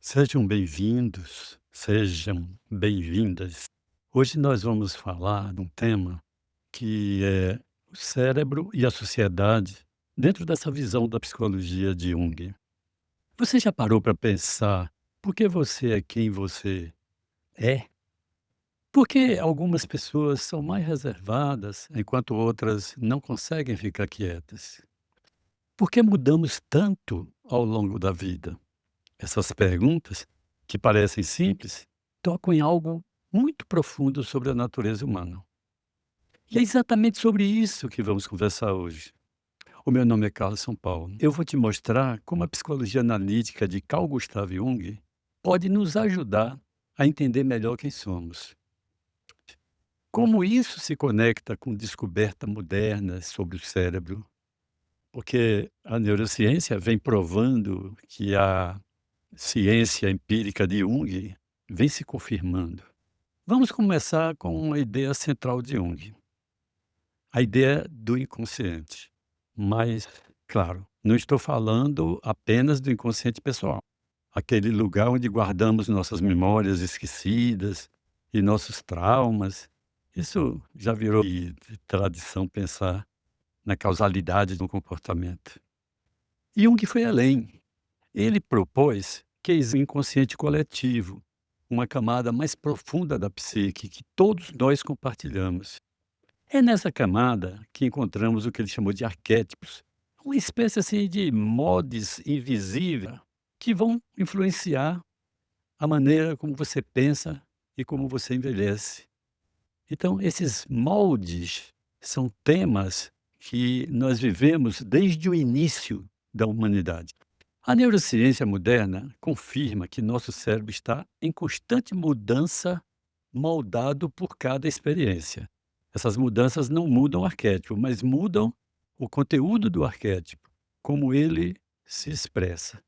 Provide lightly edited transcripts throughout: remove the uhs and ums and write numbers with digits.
Sejam bem-vindos, sejam bem-vindas. Hoje nós vamos falar de um tema que é o cérebro e a sociedade dentro dessa visão da psicologia de Jung. Você já parou para pensar por que você é quem você é? Por que algumas pessoas são mais reservadas enquanto outras não conseguem ficar quietas? Por que mudamos tanto ao longo da vida? Essas perguntas, que parecem simples, tocam em algo muito profundo sobre a natureza humana. E é exatamente sobre isso que vamos conversar hoje. O meu nome é Carlos São Paulo. Eu vou te mostrar como a psicologia analítica de Carl Gustav Jung pode nos ajudar a entender melhor quem somos. Como isso se conecta com descobertas modernas sobre o cérebro, porque a neurociência vem provando que a ciência empírica de Jung vem se confirmando. Vamos começar com uma ideia central de Jung, a ideia do inconsciente. Mas, claro, não estou falando apenas do inconsciente pessoal, aquele lugar onde guardamos nossas memórias esquecidas e nossos traumas. Isso já virou de tradição pensar na causalidade do comportamento. Jung foi além. Ele propôs que existe um inconsciente coletivo, uma camada mais profunda da psique que todos nós compartilhamos. É nessa camada que encontramos o que ele chamou de arquétipos, uma espécie assim de mods invisíveis que vão influenciar a maneira como você pensa e como você envelhece. Então, esses moldes são temas que nós vivemos desde o início da humanidade. A neurociência moderna confirma que nosso cérebro está em constante mudança, moldado por cada experiência. Essas mudanças não mudam o arquétipo, mas mudam o conteúdo do arquétipo, como ele se expressa.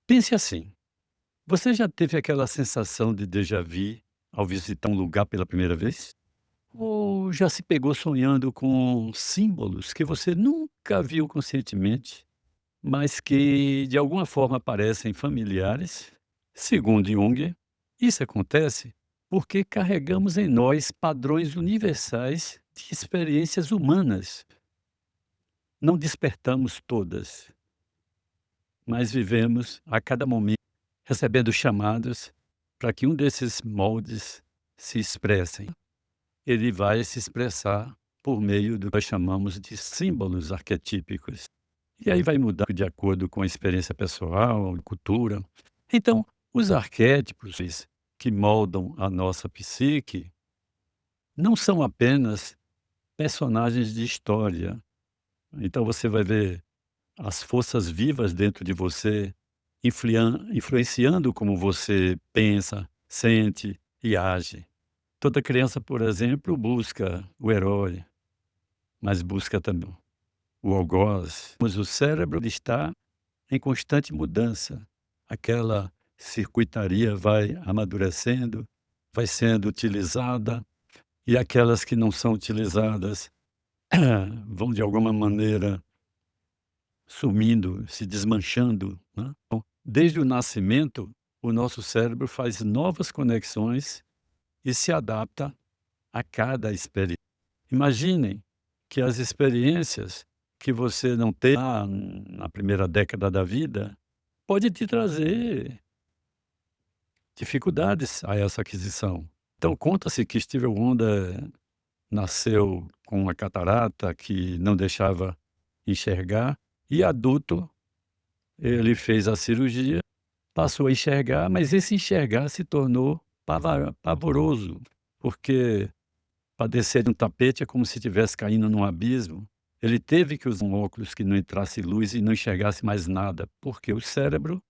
Pense assim: você já teve aquela sensação de déjà vu ao visitar um lugar pela primeira vez? Ou já se pegou sonhando com símbolos que você nunca viu conscientemente? Mas que de alguma forma parecem familiares. Segundo Jung, isso acontece porque carregamos em nós padrões universais de experiências humanas. Não despertamos todas, mas vivemos a cada momento recebendo chamados para que um desses moldes se expressem. Ele vai se expressar por meio do que nós chamamos de símbolos arquetípicos. E aí vai mudar de acordo com a experiência pessoal, cultura. Então, os arquétipos que moldam a nossa psique não são apenas personagens de história. Então você vai ver as forças vivas dentro de você influenciando como você pensa, sente e age. Toda criança, por exemplo, busca o herói, mas busca também o algoz. Mas o cérebro está em constante mudança. Aquela circuitaria vai amadurecendo, vai sendo utilizada, e aquelas que não são utilizadas vão de alguma maneira sumindo, se desmanchando, né. Então, desde o nascimento, o nosso cérebro faz novas conexões e se adapta a cada experiência. Imaginem que as experiências que você não teve lá na primeira década da vida, pode te trazer dificuldades a essa aquisição. Então conta-se que Stevie Wonder nasceu com uma catarata que não deixava enxergar, e adulto ele fez a cirurgia, passou a enxergar, mas esse enxergar se tornou pavoroso, porque padecer de um tapete é como se estivesse caindo num abismo. Ele teve que usar um óculos que não entrasse luz e não enxergasse mais nada, porque o cérebro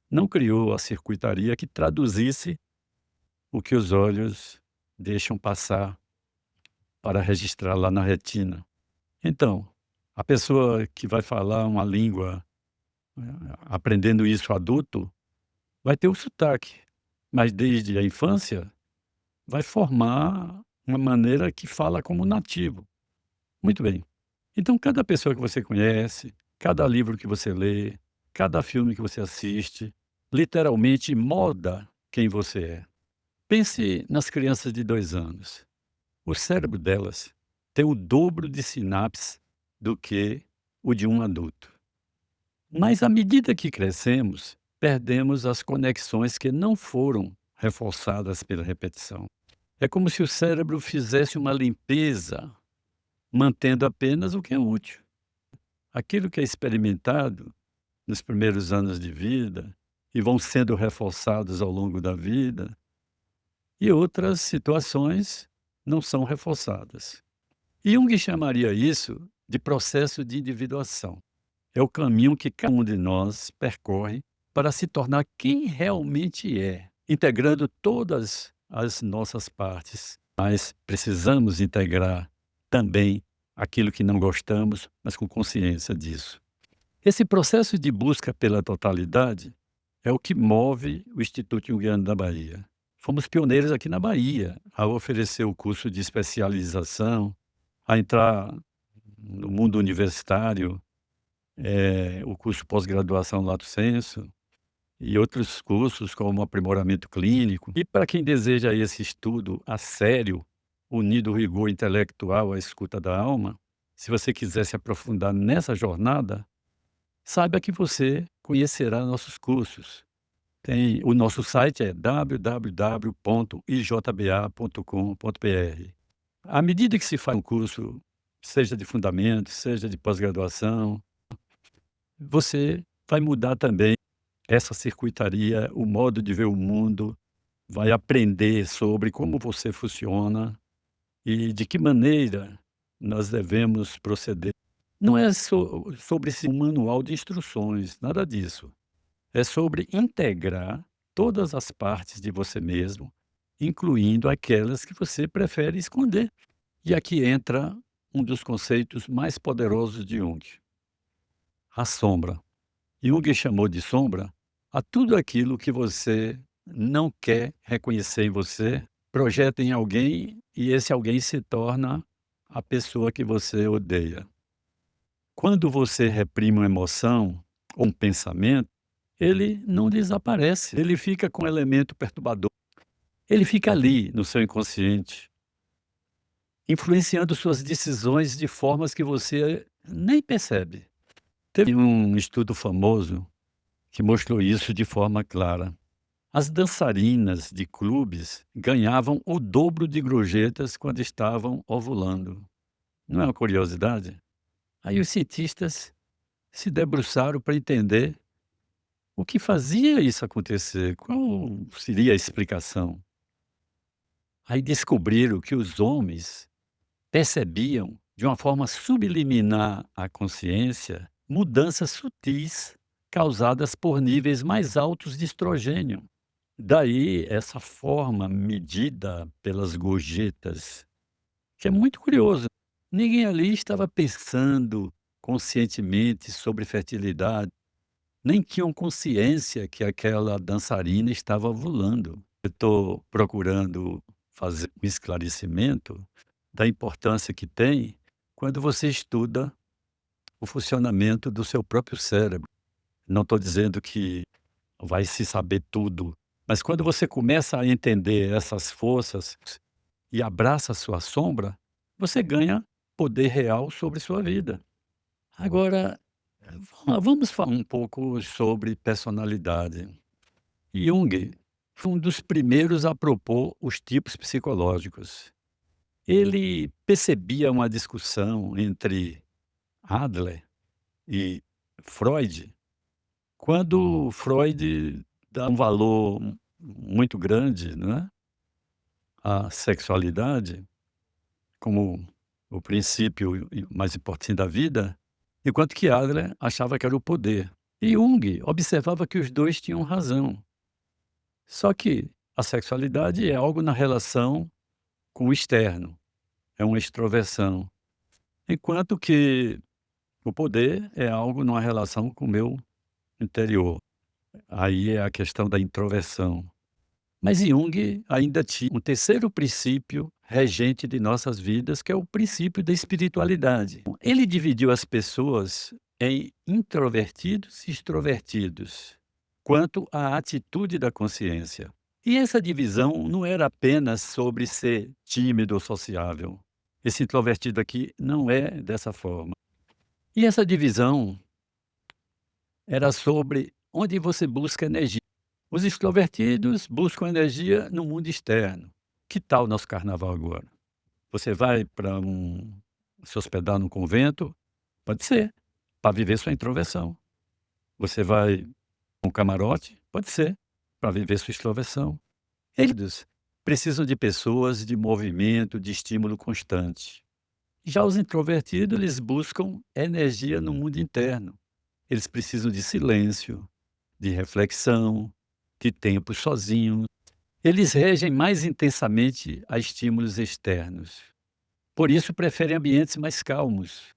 não criou a circuitaria que traduzisse o que os olhos deixam passar para registrar lá na retina. Então, a pessoa que vai falar uma língua, aprendendo isso adulto, vai ter o sotaque, mas desde a infância vai formar uma maneira que fala como nativo. Muito bem. Então, cada pessoa que você conhece, cada livro que você lê, cada filme que você assiste, literalmente molda quem você é. Pense nas crianças de 2 anos. O cérebro delas tem o dobro de sinapses do que o de um adulto. Mas à medida que crescemos, perdemos as conexões que não foram reforçadas pela repetição. É como se o cérebro fizesse uma limpeza, mantendo apenas o que é útil. Aquilo que é experimentado nos primeiros anos de vida e vão sendo reforçados ao longo da vida, e outras situações não são reforçadas. Jung chamaria isso de processo de individuação. É o caminho que cada um de nós percorre para se tornar quem realmente é, integrando todas as nossas partes. Mas precisamos integrar também aquilo que não gostamos, mas com consciência disso. Esse processo de busca pela totalidade é o que move o Instituto Jungiano da Bahia. Fomos pioneiros aqui na Bahia a oferecer o curso de especialização, a entrar no mundo universitário, o curso pós-graduação Lato Sensu e outros cursos como aprimoramento clínico. E para quem deseja esse estudo a sério, unido o rigor intelectual à escuta da alma, se você quiser se aprofundar nessa jornada, saiba que você conhecerá nossos cursos. O nosso site é www.ijba.com.br. À medida que se faz um curso, seja de fundamento, seja de pós-graduação, você vai mudar também essa circuitaria, o modo de ver o mundo, vai aprender sobre como você funciona e de que maneira nós devemos proceder. Não é sobre esse manual de instruções, nada disso. É sobre integrar todas as partes de você mesmo, incluindo aquelas que você prefere esconder. E aqui entra um dos conceitos mais poderosos de Jung, a sombra. Jung chamou de sombra a tudo aquilo que você não quer reconhecer em você, projeta em alguém e esse alguém se torna a pessoa que você odeia. Quando você reprime uma emoção ou um pensamento, ele não desaparece, ele fica com um elemento perturbador. Ele fica ali no seu inconsciente, influenciando suas decisões de formas que você nem percebe. Teve um estudo famoso que mostrou isso de forma clara. As dançarinas de clubes ganhavam o dobro de gorjetas quando estavam ovulando. Não é uma curiosidade? Aí os cientistas se debruçaram para entender o que fazia isso acontecer, qual seria a explicação. Aí descobriram que os homens percebiam, de uma forma subliminar à consciência, mudanças sutis causadas por níveis mais altos de estrogênio. Daí essa forma medida pelas gorjetas, que é muito curioso. Ninguém ali estava pensando conscientemente sobre fertilidade, nem tinham consciência que aquela dançarina estava ovulando. Eu estou procurando fazer um esclarecimento da importância que tem quando você estuda o funcionamento do seu próprio cérebro. Não estou dizendo que vai se saber tudo, mas quando você começa a entender essas forças e abraça a sua sombra, você ganha poder real sobre sua vida. Agora, vamos falar um pouco sobre personalidade. Jung foi um dos primeiros a propor os tipos psicológicos. Ele percebia uma discussão entre Adler e Freud, quando Freud dá um valor muito grande, né, à sexualidade como o princípio mais importante da vida, enquanto que Adler achava que era o poder. E Jung observava que os dois tinham razão. Só que a sexualidade é algo na relação com o externo, é uma extroversão, enquanto que o poder é algo numa relação com o meu interior. Aí é a questão da introversão. Mas Jung ainda tinha um terceiro princípio regente de nossas vidas, que é o princípio da espiritualidade. Ele dividiu as pessoas em introvertidos e extrovertidos. quanto à atitude da consciência. E essa divisão não era apenas sobre ser tímido ou sociável. Esse introvertido aqui não é dessa forma. E essa divisão era sobre onde você busca energia. Os extrovertidos buscam energia no mundo externo. Que tal o nosso carnaval agora? Você vai para se hospedar num convento? Pode ser, para viver sua introversão. Você vai um camarote? Pode ser, para viver sua extroversão. Eles precisam de pessoas de movimento, de estímulo constante. Já os introvertidos, eles buscam energia no mundo interno. Eles precisam de silêncio, de reflexão, de tempo sozinho. Eles reagem mais intensamente a estímulos externos. Por isso, preferem ambientes mais calmos.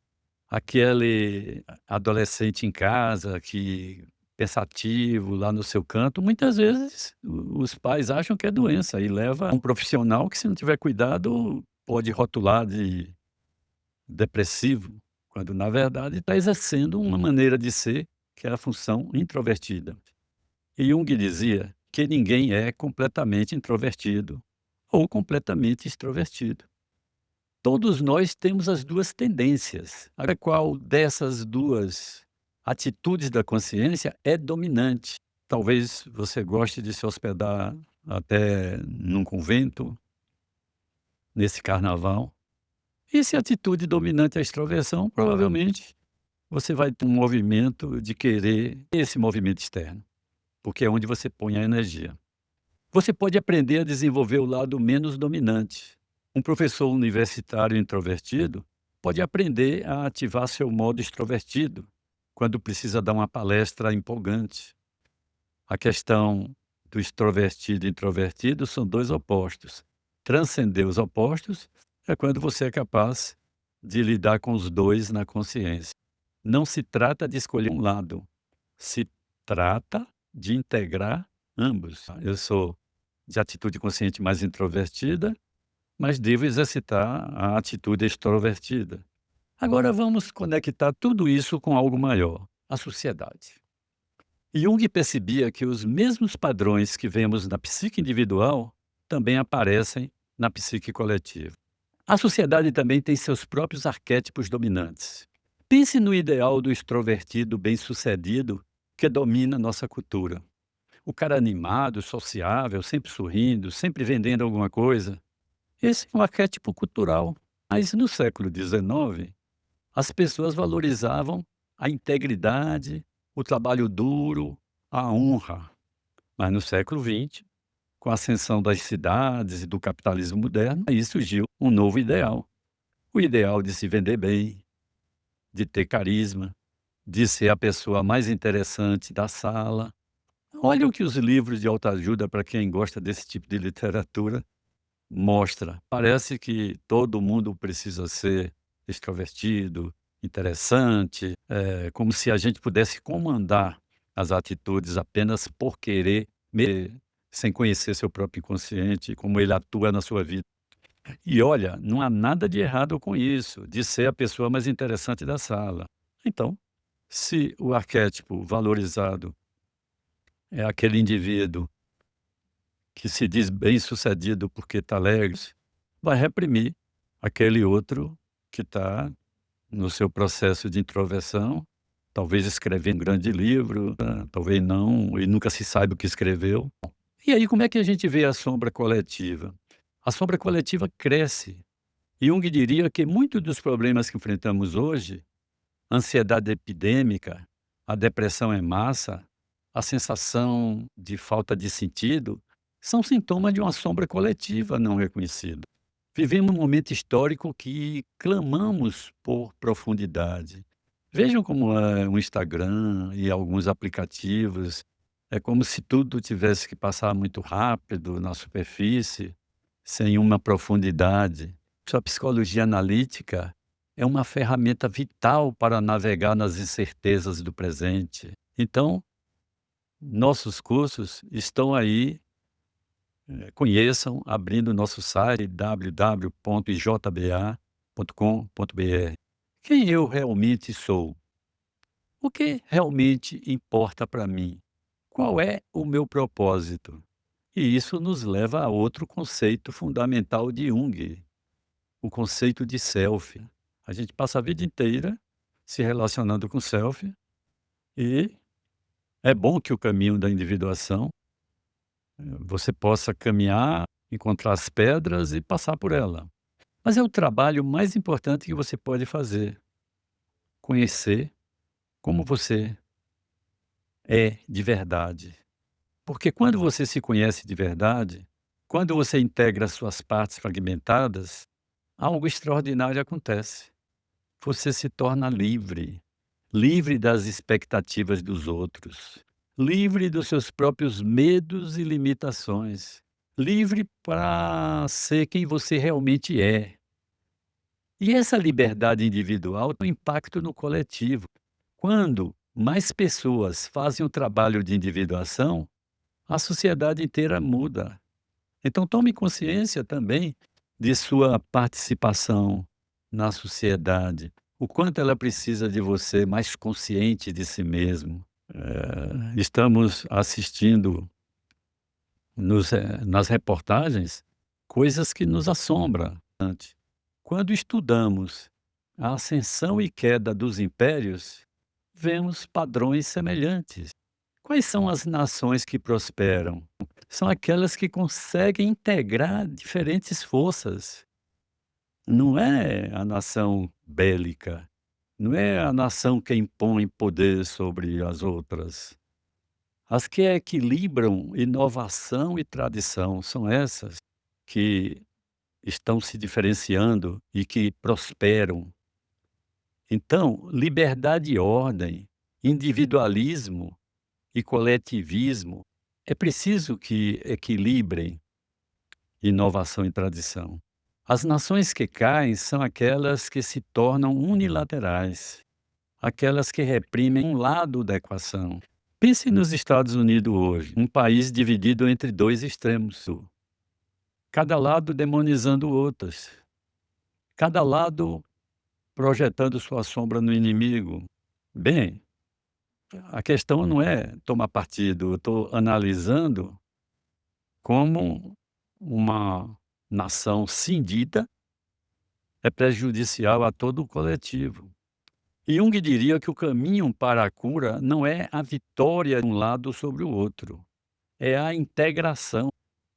Aquele adolescente em casa que pensativo lá no seu canto, muitas vezes os pais acham que é doença e leva a um profissional que, se não tiver cuidado, pode rotular de depressivo, quando na verdade está exercendo uma maneira de ser, que é a função introvertida. E Jung dizia que ninguém é completamente introvertido ou completamente extrovertido. Todos nós temos as 2 tendências. Agora, qual dessas 2 atitudes da consciência é dominante? Talvez você goste de se hospedar até num convento, nesse carnaval. E se a atitude dominante é a extroversão, provavelmente você vai ter um movimento de querer esse movimento externo, porque é onde você põe a energia. Você pode aprender a desenvolver o lado menos dominante. Um professor universitário introvertido pode aprender a ativar seu modo extrovertido quando precisa dar uma palestra empolgante. A questão do extrovertido e introvertido são 2 opostos. Transcender os opostos é quando você é capaz de lidar com os 2 na consciência. Não se trata de escolher um lado, se trata de integrar ambos. Eu sou de atitude consciente mais introvertida, mas devo exercitar a atitude extrovertida. Agora vamos conectar tudo isso com algo maior, a sociedade. Jung percebia que os mesmos padrões que vemos na psique individual também aparecem na psique coletiva. A sociedade também tem seus próprios arquétipos dominantes. Pense no ideal do extrovertido bem-sucedido que domina nossa cultura. O cara animado, sociável, sempre sorrindo, sempre vendendo alguma coisa. Esse é um arquétipo cultural. Mas no século XIX, as pessoas valorizavam a integridade, o trabalho duro, a honra. Mas no século XX, com a ascensão das cidades e do capitalismo moderno, aí surgiu um novo ideal. O ideal de se vender bem, de ter carisma, de ser a pessoa mais interessante da sala. Olha o que os livros de autoajuda, para quem gosta desse tipo de literatura, mostra. Parece que todo mundo precisa ser extrovertido, interessante, como se a gente pudesse comandar as atitudes apenas por querer, sem conhecer seu próprio inconsciente, como ele atua na sua vida. E olha, não há nada de errado com isso, de ser a pessoa mais interessante da sala. Então, se o arquétipo valorizado é aquele indivíduo que se diz bem-sucedido porque está alegre, vai reprimir aquele outro que está no seu processo de introversão, talvez escrevendo um grande livro, talvez não, e nunca se saiba o que escreveu. E aí, como é que a gente vê a sombra coletiva? A sombra coletiva cresce. Jung diria que muitos dos problemas que enfrentamos hoje, a ansiedade epidêmica, a depressão em massa, a sensação de falta de sentido, são sintomas de uma sombra coletiva não reconhecida. Vivemos um momento histórico que clamamos por profundidade. Vejam como é o Instagram e alguns aplicativos. É como se tudo tivesse que passar muito rápido na superfície, sem uma profundidade. A psicologia analítica é uma ferramenta vital para navegar nas incertezas do presente. Então, nossos cursos estão aí. Conheçam abrindo nosso site www.ijba.com.br. Quem eu realmente sou? O que realmente importa para mim? Qual é o meu propósito? E isso nos leva a outro conceito fundamental de Jung, o conceito de self. A gente passa a vida inteira se relacionando com o self e é bom que o caminho da individuação você possa caminhar, encontrar as pedras e passar por ela. Mas é o trabalho mais importante que você pode fazer, conhecer como você é de verdade. Porque quando você se conhece de verdade, quando você integra as suas partes fragmentadas, algo extraordinário acontece. Você se torna livre, livre das expectativas dos outros, livre dos seus próprios medos e limitações, livre para ser quem você realmente é. E essa liberdade individual tem um impacto no coletivo. Quando mais pessoas fazem o trabalho de individuação, a sociedade inteira muda. Então tome consciência também de sua participação na sociedade, o quanto ela precisa de você mais consciente de si mesmo. Estamos assistindo nas reportagens coisas que nos assombram. Quando estudamos a ascensão e queda dos impérios, vemos padrões semelhantes. Quais são as nações que prosperam? São aquelas que conseguem integrar diferentes forças. Não é a nação bélica, não é a nação que impõe poder sobre as outras. As que equilibram inovação e tradição são essas que estão se diferenciando e que prosperam. Então, liberdade e ordem, individualismo e coletivismo, é preciso que equilibrem inovação e tradição. As nações que caem são aquelas que se tornam unilaterais, aquelas que reprimem um lado da equação. Pense nos Estados Unidos hoje, um país dividido entre dois extremos, cada lado demonizando outros, cada lado projetando sua sombra no inimigo. Bem, a questão não é tomar partido, eu estou analisando como uma nação cindida é prejudicial a todo o coletivo. Jung diria que o caminho para a cura não é a vitória de um lado sobre o outro, é a integração.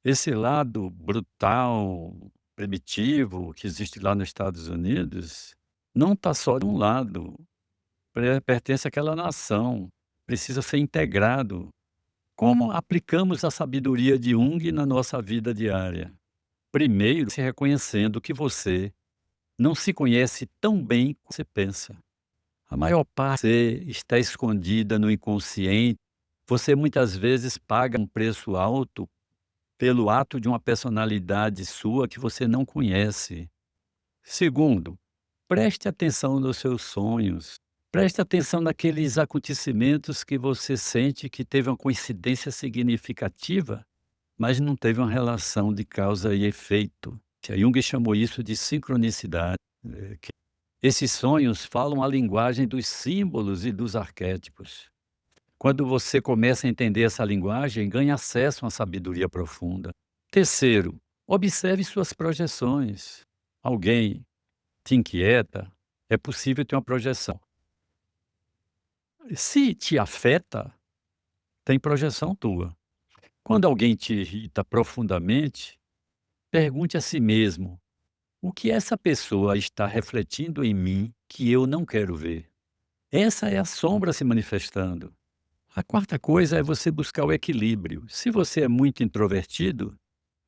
Esse lado brutal, primitivo que existe lá nos Estados Unidos, não está só de um lado, pertence àquela nação, precisa ser integrado. Como aplicamos a sabedoria de Jung na nossa vida diária? Primeiro, se reconhecendo que você não se conhece tão bem como você pensa. A maior parte de você está escondida no inconsciente. Você muitas vezes paga um preço alto pelo ato de uma personalidade sua que você não conhece. Segundo, preste atenção nos seus sonhos. Preste atenção naqueles acontecimentos que você sente que teve uma coincidência significativa, mas não teve uma relação de causa e efeito. Jung chamou isso de sincronicidade. Esses sonhos falam a linguagem dos símbolos e dos arquétipos. Quando você começa a entender essa linguagem, ganha acesso a uma sabedoria profunda. Terceiro, observe suas projeções. Alguém te inquieta, é possível ter uma projeção. Se te afeta, tem projeção tua. Quando alguém te irrita profundamente, pergunte a si mesmo: o que essa pessoa está refletindo em mim que eu não quero ver? Essa é a sombra se manifestando. A quarta coisa é você buscar o equilíbrio. Se você é muito introvertido,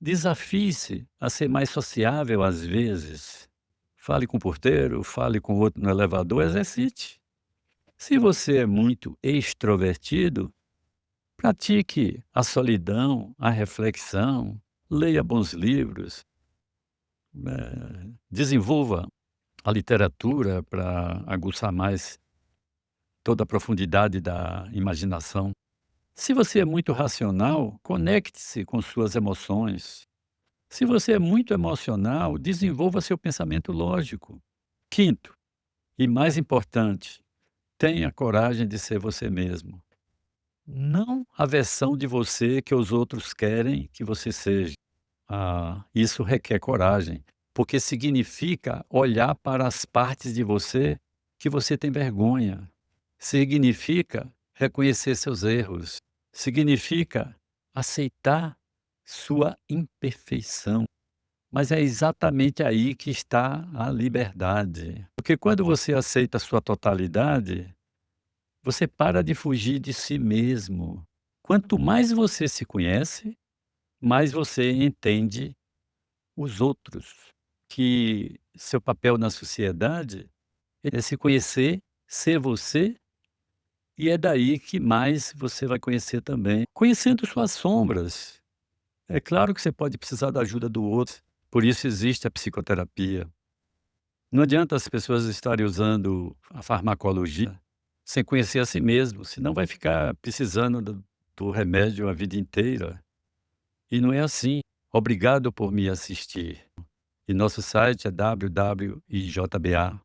desafie-se a ser mais sociável às vezes. Fale com o porteiro, fale com outro no elevador, exercite. Se você é muito extrovertido, pratique a solidão, a reflexão, leia bons livros, desenvolva a literatura para aguçar mais toda a profundidade da imaginação. Se você é muito racional, conecte-se com suas emoções. Se você é muito emocional, desenvolva seu pensamento lógico. Quinto, e mais importante, tenha coragem de ser você mesmo. não a versão de você que os outros querem que você seja. Isso requer coragem, porque significa olhar para as partes de você que você tem vergonha. Significa reconhecer seus erros. Significa aceitar sua imperfeição. Mas é exatamente aí que está a liberdade. Porque quando você aceita a sua totalidade, você para de fugir de si mesmo. Quanto mais você se conhece, mais você entende os outros, que seu papel na sociedade é se conhecer, ser você, e é daí que mais você vai conhecer também. Conhecendo suas sombras. É claro que você pode precisar da ajuda do outro, por isso existe a psicoterapia. Não adianta as pessoas estarem usando a farmacologia sem conhecer a si mesmo, senão vai ficar precisando do remédio a vida inteira. E não é assim. Obrigado por me assistir. E nosso site é www.ijba.com.br.